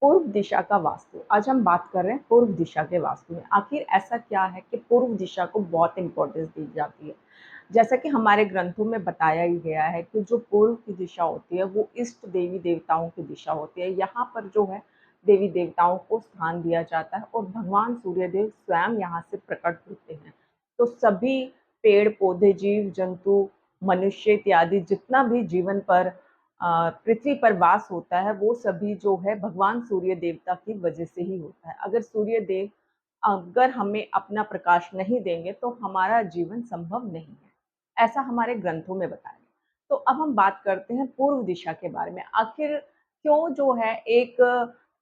पूर्व दिशा का वास्तु। आज हम बात कर रहे हैं पूर्व दिशा के वास्तु में। आखिर ऐसा क्या है कि पूर्व दिशा को बहुत इम्पोर्टेंस दी जाती है। जैसा कि हमारे ग्रंथों में बताया ही गया है कि जो पूर्व की दिशा होती है वो इष्ट देवी देवताओं की दिशा होती है। यहाँ पर जो है देवी देवताओं को स्थान दिया जाता है और भगवान सूर्यदेव स्वयं यहाँ से प्रकट होते हैं। तो सभी पेड़ पौधे, जीव जंतु, मनुष्य इत्यादि जितना भी जीवन पर पृथ्वी पर वास होता है वो सभी जो है भगवान सूर्य देवता की वजह से ही होता है। अगर सूर्य देव अगर हमें अपना प्रकाश नहीं देंगे तो हमारा जीवन संभव नहीं है, ऐसा हमारे ग्रंथों में बताया है। तो अब हम बात करते हैं पूर्व दिशा के बारे में। आखिर क्यों जो है एक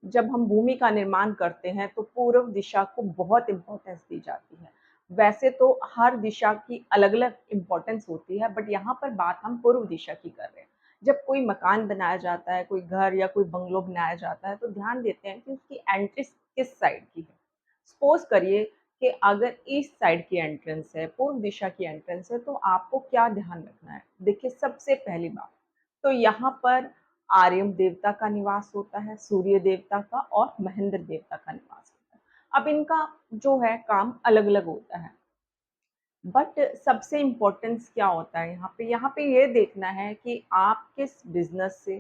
जब हम भूमि का निर्माण करते हैं तो पूर्व दिशा को बहुत इम्पोर्टेंस दी जाती है। वैसे तो हर दिशा की अलग-अलग इम्पोर्टेंस होती है, बट यहाँ पर बात हम पूर्व दिशा की कर रहे हैं। जब कोई मकान बनाया जाता है, कोई घर या कोई बंगलो बनाया जाता है, तो ध्यान देते हैं कि उसकी एंट्री किस साइड की है। सपोज़ करिए कि अगर ईस्ट साइड की एंट्रेंस है, पूर्व दिशा की एंट्रेंस है, तो आपको क्या ध्यान रखना है? देखिए, सबसे पहली बात, तो यहाँ पर आर्यन देवता का निवास होता है, सूर्य देवता का और महेंद्र देवता का निवास होता है। अब इनका जो है काम अलग-अलग होता है। बट सबसे इम्पोर्टेंस क्या होता है यहाँ पे ये देखना है कि आप किस बिज़नेस से,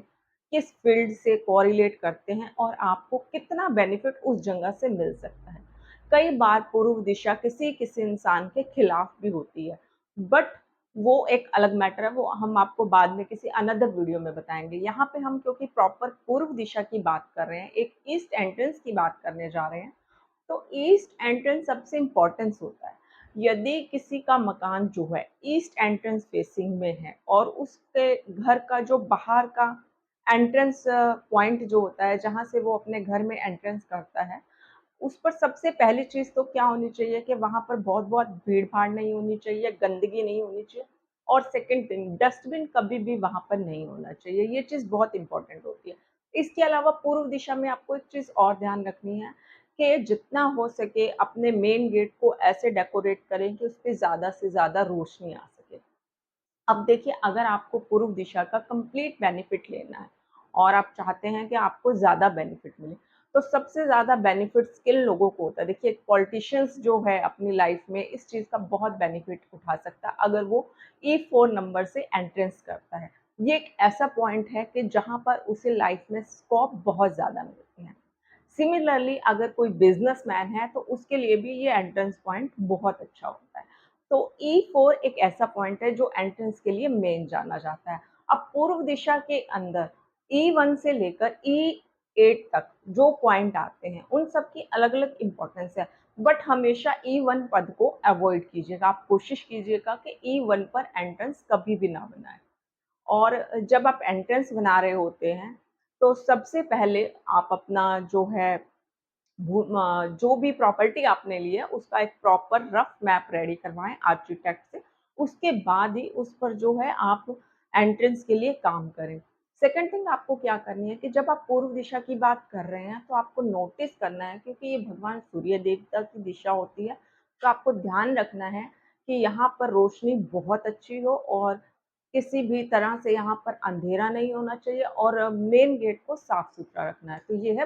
किस फ़ील्ड से कोरिलेट करते हैं और आपको कितना बेनिफ़िट उस जगह से मिल सकता है। कई बार पूर्व दिशा किसी-किसी इंसान के खिलाफ भी होती है, बट वो एक अलग मैटर है, वो हम आपको बाद में किसी अनदर वीडियो में बताएँगे। यहाँ पे हम क्योंकि प्रॉपर पूर्व दिशा की बात कर रहे हैं, एक ईस्ट एंट्रेंस की बात करने जा रहे हैं, तो ईस्ट एंट्रेंस सबसे इम्पोर्टेंस होता है। यदि किसी का मकान जो है ईस्ट एंट्रेंस फेसिंग में है और उसके घर का जो बाहर का एंट्रेंस पॉइंट जो होता है जहाँ से वो अपने घर में एंट्रेंस करता है, उस पर सबसे पहली चीज़ तो क्या होनी चाहिए कि वहाँ पर बहुत-बहुत भीड़-भाड़ नहीं होनी चाहिए, गंदगी नहीं होनी चाहिए और सेकंड थिंग डस्टबिन कभी भी वहाँ पर नहीं होना चाहिए, ये चीज़ बहुत इम्पोर्टेंट होती है। इसके अलावा पूर्व दिशा में आपको एक चीज़ और ध्यान रखनी है कि जितना हो सके अपने मेन गेट को ऐसे डेकोरेट करें कि उसपे ज़्यादा से ज़्यादा रोशनी आ सके। अब देखिए, अगर आपको पूर्व दिशा का कंप्लीट बेनिफिट लेना है और आप चाहते हैं कि आपको ज़्यादा बेनिफिट मिले, तो सबसे ज़्यादा बेनिफिट्स किन लोगों को होता है? देखिए, एक पॉलिटिशियंस जो है अपनी लाइफ में इस चीज़ का बहुत बेनिफिट उठा सकता है अगर वो E4 नंबर से एंट्रेंस करता है। ये एक ऐसा पॉइंट है कि जहाँ पर उसे लाइफ में स्कोप बहुत ज़्यादा मिलती है। सिमिलरली अगर कोई बिज़नेसमैन है तो उसके लिए भी ये एंट्रेंस पॉइंट बहुत अच्छा होता है। तो E4 एक ऐसा पॉइंट है जो एंट्रेंस के लिए मेन जाना जाता है। अब पूर्व दिशा के अंदर E1 से लेकर E8 तक जो पॉइंट आते हैं उन सब की अलग-अलग इम्पोर्टेंस है। बट हमेशा E1 पद को अवॉइड कीजिएगा। आप कोशिश कीजिएगा कि E1 पर एंट्रेंस कभी भी ना बनाएँ। और जब आप एंट्रेंस बना रहे होते हैं, तो सबसे पहले आप अपना जो है जो भी प्रॉपर्टी आपने ली है, उसका एक प्रॉपर रफ मैप रेडी करवाएँ आर्किटेक्ट से। उसके बाद ही उस पर जो है आप एंट्रेंस के लिए काम करें। सेकंड थिंग आपको क्या करनी है कि जब आप पूर्व दिशा की बात कर रहे हैं, तो आपको नोटिस करना है क्योंकि ये भगवान सूर्य देवता की दिशा होती है, तो आपको ध्यान रखना है कि यहाँ पर रोशनी बहुत अच्छी हो और किसी भी तरह से यहाँ पर अंधेरा नहीं होना चाहिए और मेन गेट को साफ-सुथरा रखना है। तो ये है